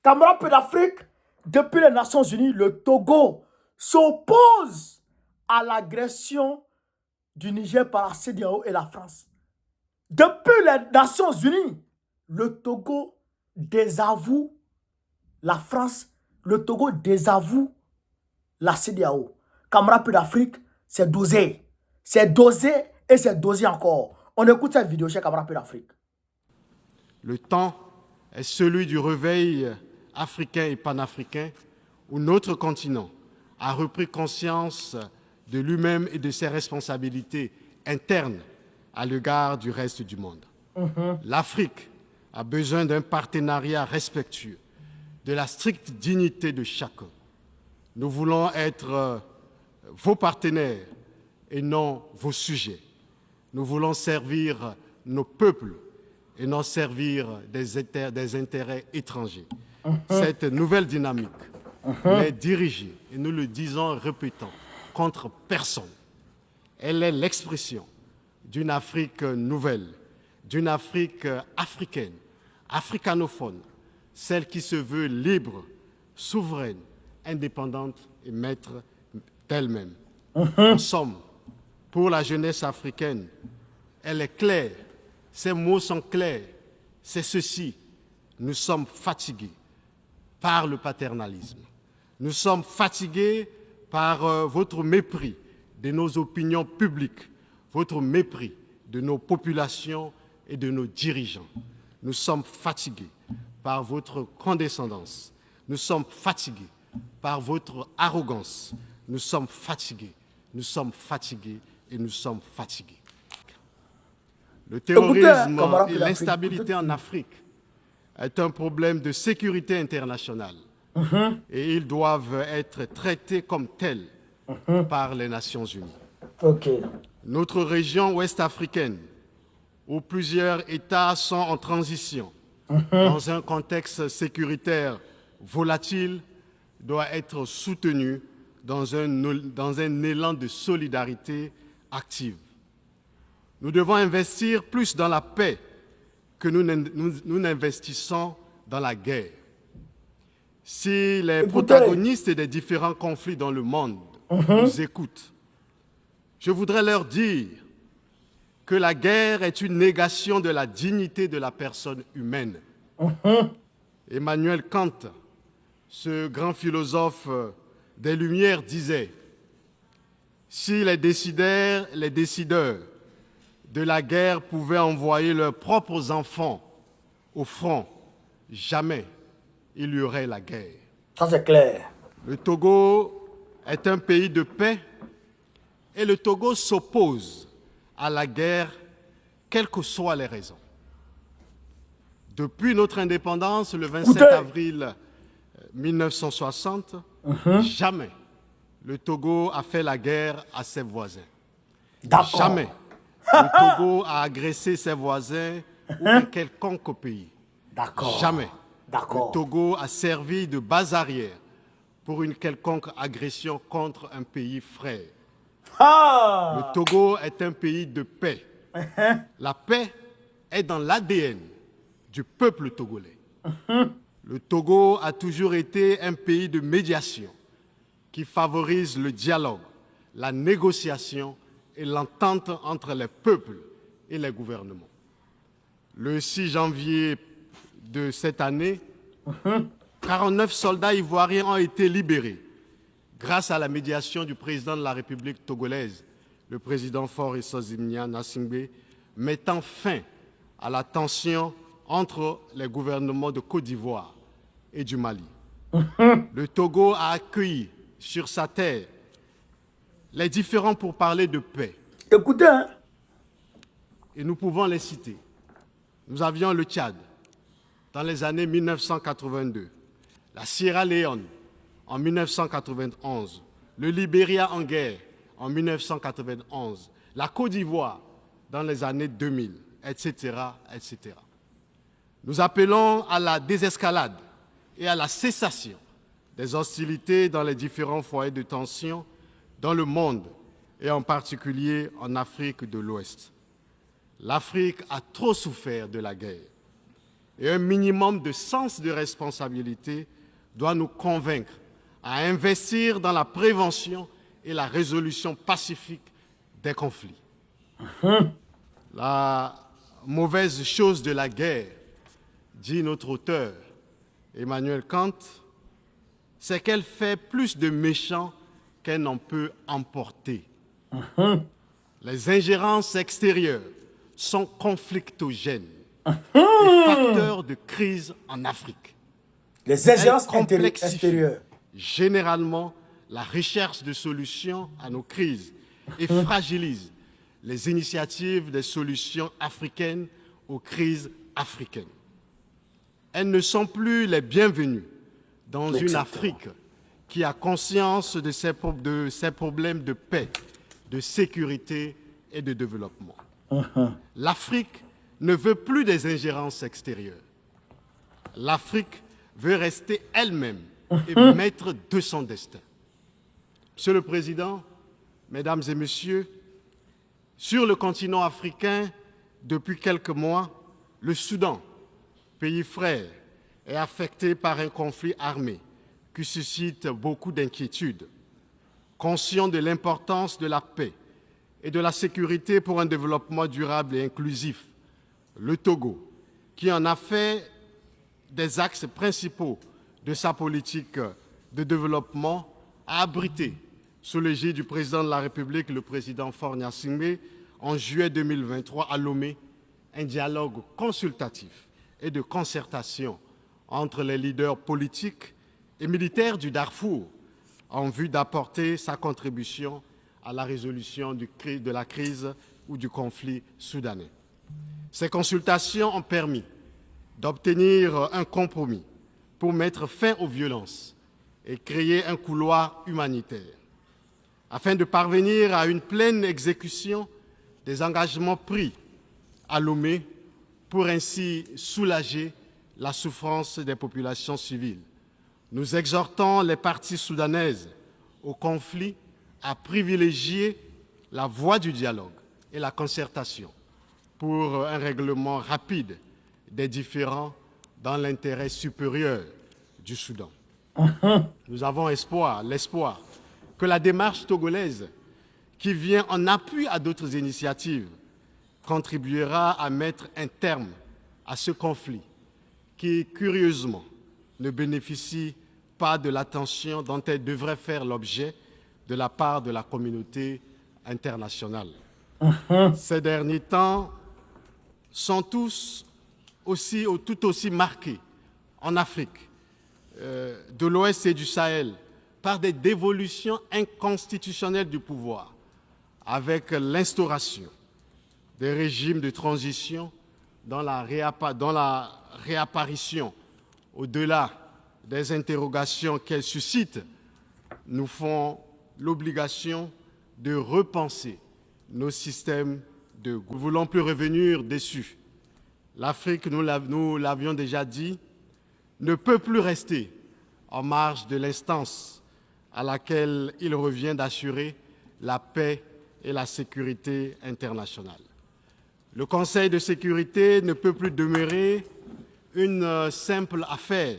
Camarades d'Afrique, depuis les Nations Unies, le Togo s'oppose à l'agression du Niger par la CEDEAO et la France. Depuis les Nations Unies, le Togo désavoue la France, le Togo désavoue la CEDEAO. Camarades d'Afrique, c'est dosé. C'est dosé et c'est dosé encore. On écoute cette vidéo chez Camarades d'Afrique. Le temps est celui du réveil africain et panafricain où notre continent a repris conscience de lui-même et de ses responsabilités internes à l'égard du reste du monde. L'Afrique a besoin d'un partenariat respectueux, de la stricte dignité de chacun. Nous voulons être vos partenaires et non vos sujets. Nous voulons servir nos peuples et non servir des intérêts étrangers. Cette nouvelle dynamique n'est dirigée, et nous le disons et répétons, contre personne. Elle est l'expression d'une Afrique nouvelle, d'une Afrique africaine, africanophone, celle qui se veut libre, souveraine, indépendante et maître d'elle-même. En somme, pour la jeunesse africaine, elle est claire, ses mots sont clairs, c'est ceci, nous sommes fatigués par le paternalisme. Nous sommes fatigués par votre mépris de nos opinions publiques, votre mépris de nos populations et de nos dirigeants. Nous sommes fatigués par votre condescendance. Nous sommes fatigués par votre arrogance. Nous sommes fatigués et nous sommes fatigués. Le terrorisme et l'instabilité en Afrique est un problème de sécurité internationale et ils doivent être traités comme tels par les Nations Unies. Notre région ouest-africaine, où plusieurs États sont en transition, dans un contexte sécuritaire volatile, doit être soutenue dans un élan de solidarité active. Nous devons investir plus dans la paix que nous n'investissons dans la guerre. Si les protagonistes des différents conflits dans le monde nous écoutent, je voudrais leur dire que la guerre est une négation de la dignité de la personne humaine. Emmanuel Kant, ce grand philosophe des Lumières, disait « Si les décideurs de la guerre pouvaient envoyer leurs propres enfants au front, jamais il y aurait la guerre. » Ça, c'est clair. Le Togo est un pays de paix et le Togo s'oppose à la guerre, quelles que soient les raisons. Depuis notre indépendance, le 27 avril 1960, jamais le Togo a fait la guerre à ses voisins. Jamais le Togo a agressé ses voisins ou un quelconque pays. Jamais le Togo a servi de base arrière pour une quelconque agression contre un pays frère. Le Togo est un pays de paix. La paix est dans l'ADN du peuple togolais. Le Togo a toujours été un pays de médiation qui favorise le dialogue, la négociation et l'entente entre les peuples et les gouvernements. Le 6 janvier de cette année, 49 soldats ivoiriens ont été libérés grâce à la médiation du président de la République togolaise, le président Faure Issozimnia Gnassingbé, mettant fin à la tension entre les gouvernements de Côte d'Ivoire et du Mali. Le Togo a accueilli sur sa terre les différents pourparlers de paix. Écoutez, hein? Et nous pouvons les citer. Nous avions le Tchad dans les années 1982, la Sierra Leone en 1991, le Libéria en guerre en 1991, la Côte d'Ivoire dans les années 2000, etc., etc. Nous appelons à la désescalade et à la cessation des hostilités dans les différents foyers de tension dans le monde et en particulier en Afrique de l'Ouest. L'Afrique a trop souffert de la guerre. et un minimum de sens de responsabilité doit nous convaincre à investir dans la prévention et la résolution pacifique des conflits. La mauvaise chose de la guerre, dit notre auteur Emmanuel Kant, c'est qu'elle fait plus de méchants qu'elle n'en peut emporter. Les ingérences extérieures sont conflictogènes et facteurs de crise en Afrique. Les ingérences Elles complexifient extérieures. généralement la recherche de solutions à nos crises et fragilisent les initiatives des solutions africaines aux crises africaines. Elles ne sont plus les bienvenues dans une Afrique qui a conscience de ses problèmes de paix, de sécurité et de développement. L'Afrique ne veut plus des ingérences extérieures. L'Afrique veut rester elle-même et maître de son destin. Monsieur le Président, Mesdames et Messieurs, sur le continent africain, depuis quelques mois, le Soudan, pays frère, est affecté par un conflit armé qui suscite beaucoup d'inquiétudes. Conscient de l'importance de la paix et de la sécurité pour un développement durable et inclusif, le Togo, qui en a fait des axes principaux de sa politique de développement, a abrité, sous l'égide du président de la République, le président Faure Gnassingbé, en juillet 2023 à Lomé, un dialogue consultatif et de concertation entre les leaders politiques et militaires du Darfour en vue d'apporter sa contribution à la résolution de la crise ou du conflit soudanais. Ces consultations ont permis d'obtenir un compromis pour mettre fin aux violences et créer un couloir humanitaire, afin de parvenir à une pleine exécution des engagements pris à Lomé pour ainsi soulager la souffrance des populations civiles. Nous exhortons les parties soudanaises au conflit à privilégier la voie du dialogue et la concertation pour un règlement rapide des différends dans l'intérêt supérieur du Soudan. Nous avons l'espoir que la démarche togolaise, qui vient en appui à d'autres initiatives, contribuera à mettre un terme à ce conflit qui, curieusement, ne bénéficie pas de l'attention dont elle devrait faire l'objet de la part de la communauté internationale. Ces derniers temps sont tout aussi marqués en Afrique, de l'Ouest et du Sahel, par des dévolutions inconstitutionnelles du pouvoir, avec l'instauration des régimes de transition dont la réapparition, au-delà des interrogations qu'elle suscite, nous font l'obligation de repenser nos systèmes de gouvernement. Nous ne voulons plus revenir dessus. L'Afrique, nous l'avions déjà dit, ne peut plus rester en marge de l'instance à laquelle il revient d'assurer la paix et la sécurité internationale. Le Conseil de sécurité ne peut plus demeurer une simple affaire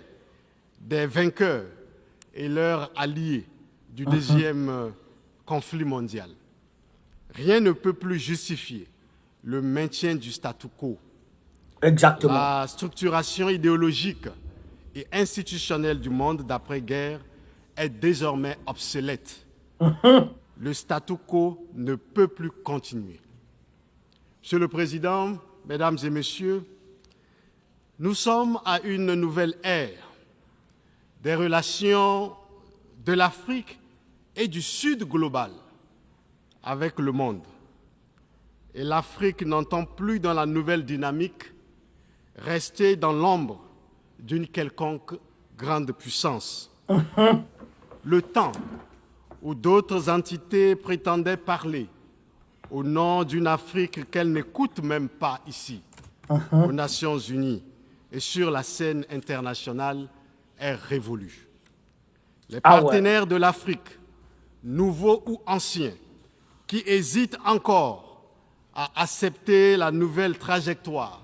des vainqueurs et leurs alliés du deuxième conflit mondial. Rien ne peut plus justifier le maintien du statu quo. Exactement. La structuration idéologique et institutionnelle du monde d'après-guerre est désormais obsolète. Le statu quo ne peut plus continuer. Monsieur le Président, Mesdames et Messieurs, nous sommes à une nouvelle ère des relations de l'Afrique et du Sud global avec le monde. Et l'Afrique n'entend plus dans la nouvelle dynamique rester dans l'ombre d'une quelconque grande puissance. Le temps où d'autres entités prétendaient parler au nom d'une Afrique qu'elles n'écoutent même pas ici, aux Nations Unies et sur la scène internationale, est révolu. Les partenaires de l'Afrique, nouveaux ou anciens, qui hésitent encore à accepter la nouvelle trajectoire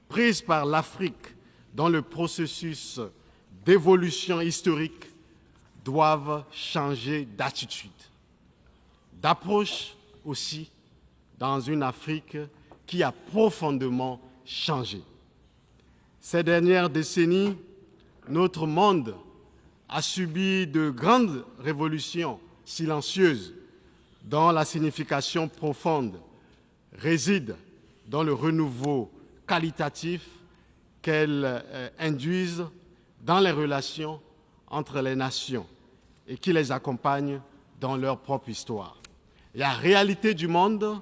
prise par l'Afrique dans le processus d'évolution historique doivent changer d'attitude, d'approche aussi, dans une Afrique qui a profondément changé. Ces dernières décennies, notre monde a subi de grandes révolutions silencieuses dont la signification profonde réside dans le renouveau qualitatif qu'elles induisent dans les relations entre les nations et qui les accompagnent dans leur propre histoire. La réalité du monde,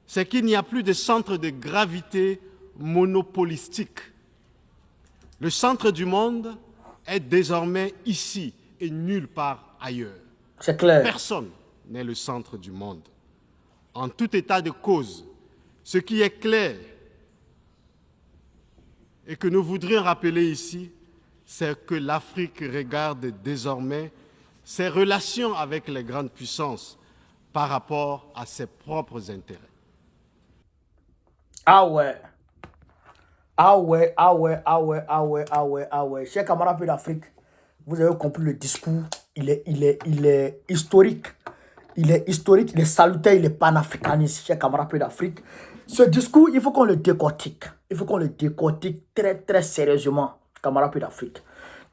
c'est qu'il n'y a plus de centre de gravité monopolistique. Le centre du monde est désormais ici et nulle part ailleurs. C'est clair. Personne n'est le centre du monde. En tout état de cause, ce qui est clair et que nous voudrions rappeler ici, c'est que l'Afrique regarde désormais ses relations avec les grandes puissances par rapport à ses propres intérêts. Ah ouais. Ah ouais, ah ouais, ah ouais, ah ouais, ah ouais, ah ouais. Chers camarades d'Afrique, vous avez compris le discours. Il est historique. Il est historique, il est salutaire, il est panafricaniste, chers camarades d'Afrique. Ce discours, il faut qu'on le décortique. Il faut qu'on le décortique très, très sérieusement, camarades d'Afrique.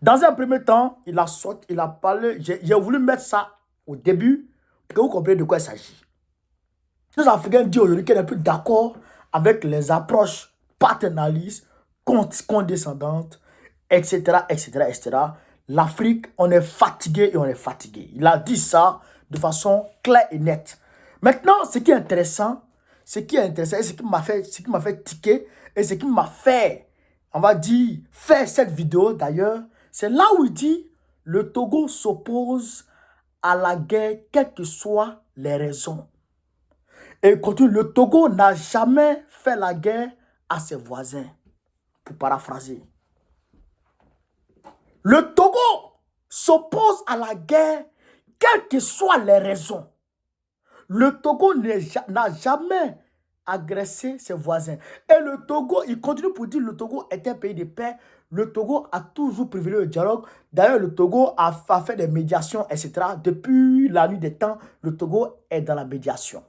Dans un premier temps, il a parlé, j'ai voulu mettre ça au début, pour que vous compreniez de quoi il s'agit. Les Africains disent aujourd'hui qu'ils n'est plus d'accord avec les approches paternalistes, condescendantes, etc., etc., etc. L'Afrique, on est fatigué et on est fatigué. Il a dit ça de façon claire et nette. Maintenant, ce qui est intéressant, et ce qui m'a fait tiquer, et ce qui m'a fait, on va dire, faire cette vidéo d'ailleurs, c'est là où il dit, le Togo s'oppose à la guerre, quelles que soient les raisons. Et il continue, le Togo n'a jamais fait la guerre à ses voisins, pour paraphraser. Le Togo s'oppose à la guerre, quelles que soient les raisons. Le Togo n'a jamais agressé ses voisins. Et le Togo, il continue pour dire que le Togo est un pays de paix. Le Togo a toujours privilégié le dialogue. D'ailleurs, le Togo a fait des médiations, etc. Depuis la nuit des temps, le Togo est dans la médiation.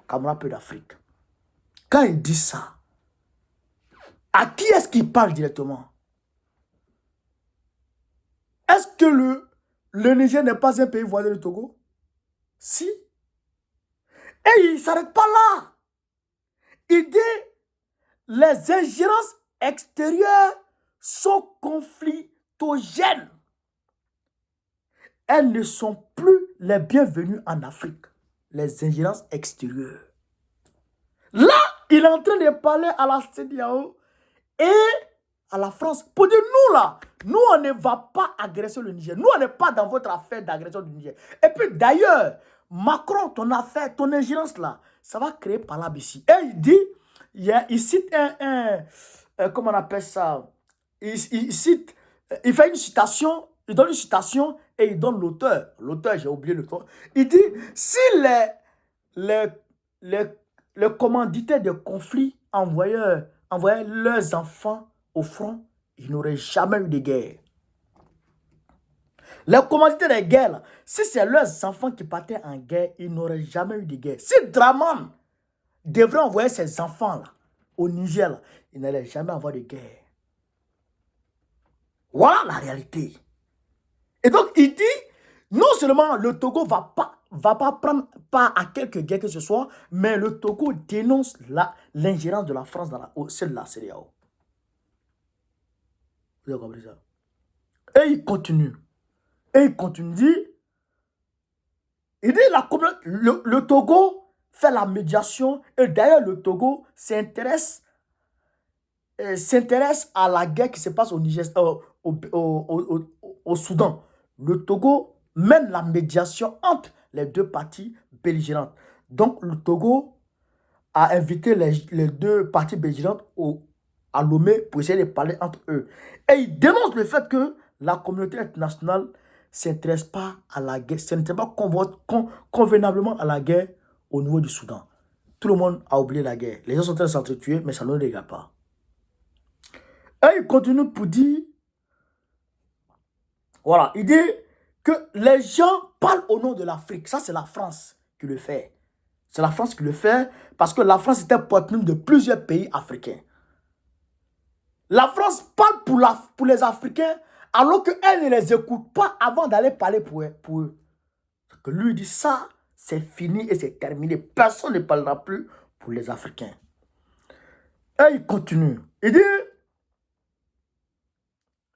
Camarade peu d'Afrique. Quand il dit ça, à qui est-ce qu'il parle directement? Est-ce que le Niger n'est pas un pays voisin du Togo? Si. Et il ne s'arrête pas là. Il dit les ingérences extérieures sont conflictogènes. Elles ne sont plus les bienvenues en Afrique. Les ingérences extérieures. Là, il est en train de parler à la CEDEAO et à la France. Pour dire, nous là, nous on ne va pas agresser le Niger. Nous on n'est pas dans votre affaire d'agression du Niger. Et puis d'ailleurs, Macron, ton affaire, ton ingérence là, ça va créer par ici. Et il dit, il cite comment on appelle ça? Il fait une citation, il donne une citation et il donne l'auteur. L'auteur, j'ai oublié le nom. Il dit, si les commanditaires de conflits envoyaient leurs enfants au front, il n'aurait jamais eu de guerre. Les commanditaires de guerre, là, si c'est leurs enfants qui partaient en guerre, il n'aurait jamais eu de guerre. Si Draman devrait envoyer ses enfants là, au Niger, là, il n'allait jamais avoir de guerre. Voilà la réalité. Et donc, il dit, non seulement le Togo ne va pas prendre part à quelque guerre que ce soit, mais le Togo dénonce l'ingérence de la France dans celle de la CEDEAO. Vous avez compris ça? Et il continue. Il dit, le Togo fait la médiation, et d'ailleurs le Togo s'intéresse à la guerre qui se passe au Niger, au Soudan. Le Togo mène la médiation entre les deux parties belligérantes. Donc le Togo a invité les deux parties belligérantes à Lomé pour essayer de parler entre eux. Et il dénonce le fait que la communauté internationale ne s'intéresse pas à la guerre, ne s'intéresse pas convenablement à la guerre au niveau du Soudan. Tout le monde a oublié la guerre. Les gens sont en train de s'entretuer, mais ça ne les regarde pas. Et il continue pour dire, voilà, il dit que les gens parlent au nom de l'Afrique. Ça, c'est la France qui le fait. C'est la France qui le fait parce que la France était partenaire de plusieurs pays africains. La France parle pour les Africains alors qu'elle ne les écoute pas avant d'aller parler pour eux. Que lui dit ça, c'est fini et c'est terminé. Personne ne parlera plus pour les Africains. Et il continue. Il dit,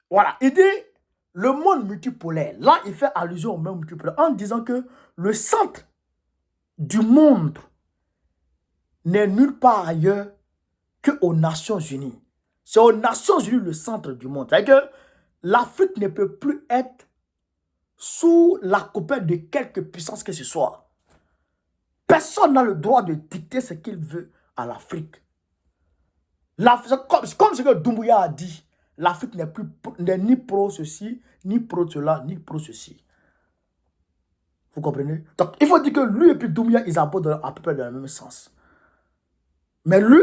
voilà, il dit, le monde multipolaire. Là, il fait allusion au monde multipolaire en disant que le centre du monde n'est nulle part ailleurs qu'aux Nations Unies. C'est aux Nations Unies le centre du monde. C'est-à-dire que l'Afrique ne peut plus être sous la coupe de quelque puissance que ce soit. Personne n'a le droit de dicter ce qu'il veut à l'Afrique. Comme ce que Doumbouya a dit, l'Afrique n'est ni pro ceci, ni pro cela, ni pro ceci. Vous comprenez? Donc, il faut dire que lui et puis Doumbouya, ils abordent à peu près dans le même sens. Mais lui,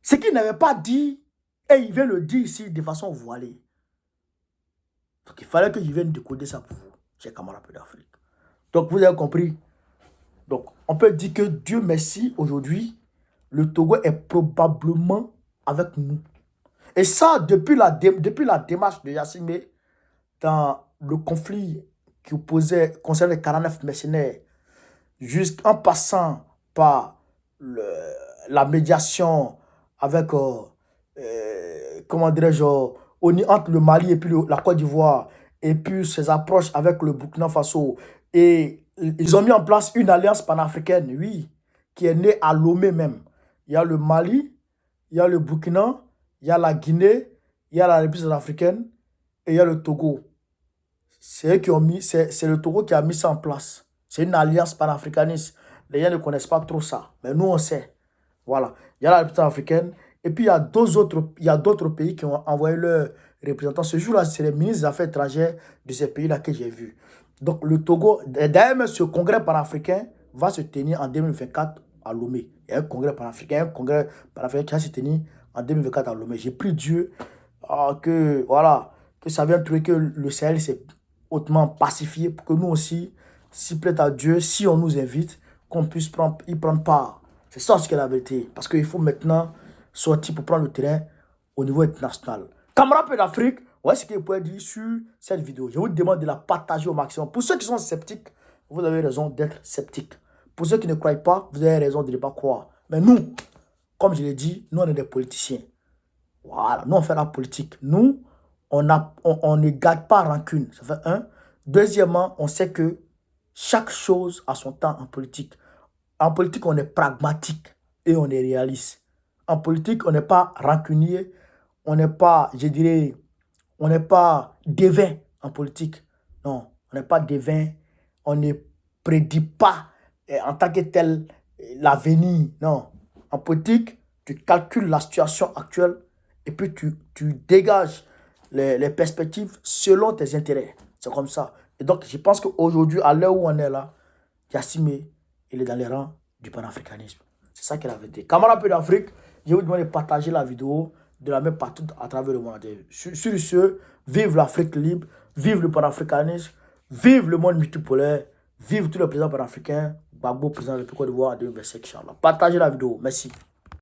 ce qu'il n'avait pas dit, et il vient le dire ici de façon voilée. Donc, il fallait que je vienne décoder ça pour vous, chers camarades d'Afrique. Donc, vous avez compris. Donc, on peut dire que Dieu merci, aujourd'hui, le Togo est probablement avec nous. Et ça, depuis la démarche de Yassimé dans le conflit qui opposait concernant les 49 mercenaires, jusqu'en passant par la médiation avec, comment dirais-je, entre le Mali et puis la Côte d'Ivoire, et puis ses approches avec le Burkina Faso. Et ils ont mis en place une alliance panafricaine, oui, qui est née à Lomé même. Il y a le Mali, il y a le Burkina, il y a la Guinée, il y a la République africaine et il y a le Togo. C'est le Togo qui a mis ça en place. C'est une alliance panafricaniste. Les gens ne connaissent pas trop ça, mais nous on sait. Voilà. Il y a la République africaine et puis il y a d'autres pays qui ont envoyé leurs représentants. Ce jour-là, c'est les ministres des Affaires étrangères de ces pays-là que j'ai vus. Donc le Togo, d'ailleurs, ce congrès panafricain va se tenir en 2024 à Lomé. Il y a un congrès panafricain qui va se tenir en 2024 à Lomé. J'ai pris Dieu que ça vienne trouver que le Sahel s'est hautement pacifié pour que nous aussi, s'il plaît à Dieu, si on nous invite, qu'on puisse y prendre part. C'est ça ce qu'est la vérité. Parce qu'il faut maintenant sortir pour prendre le terrain au niveau international. Camarades d'Afrique, voici ce que vous pouvez dire sur cette vidéo. Je vous demande de la partager au maximum. Pour ceux qui sont sceptiques, vous avez raison d'être sceptiques. Pour ceux qui ne croient pas, vous avez raison de ne pas croire. Mais nous, comme je l'ai dit, nous on est des politiciens. Voilà, nous on fait la politique. Nous, on ne garde pas rancune. Ça fait un. Deuxièmement, on sait que chaque chose a son temps en politique. En politique, on est pragmatique et on est réaliste. En politique, on n'est pas rancunier, on n'est pas, je dirais, on n'est pas devin en politique. Non, on n'est pas devin, on ne prédit pas en tant que tel l'avenir. Non, en politique, tu calcules la situation actuelle et puis tu dégages les perspectives selon tes intérêts. C'est comme ça. Et donc, je pense qu'aujourd'hui, à l'heure où on est là, Yassimé, il est dans les rangs du panafricanisme. C'est ça qu'il avait dit. Camarades d'Afrique, je vous demande de partager la vidéo de la même partout à travers le monde. Sur ce, vive l'Afrique libre, vive le panafricanisme, vive le monde multipolaire, vive tous les présidents panafricains, Gbagbo, président de la Côte d'Ivoire en 2025, Inch'Allah. Partagez la vidéo. Merci.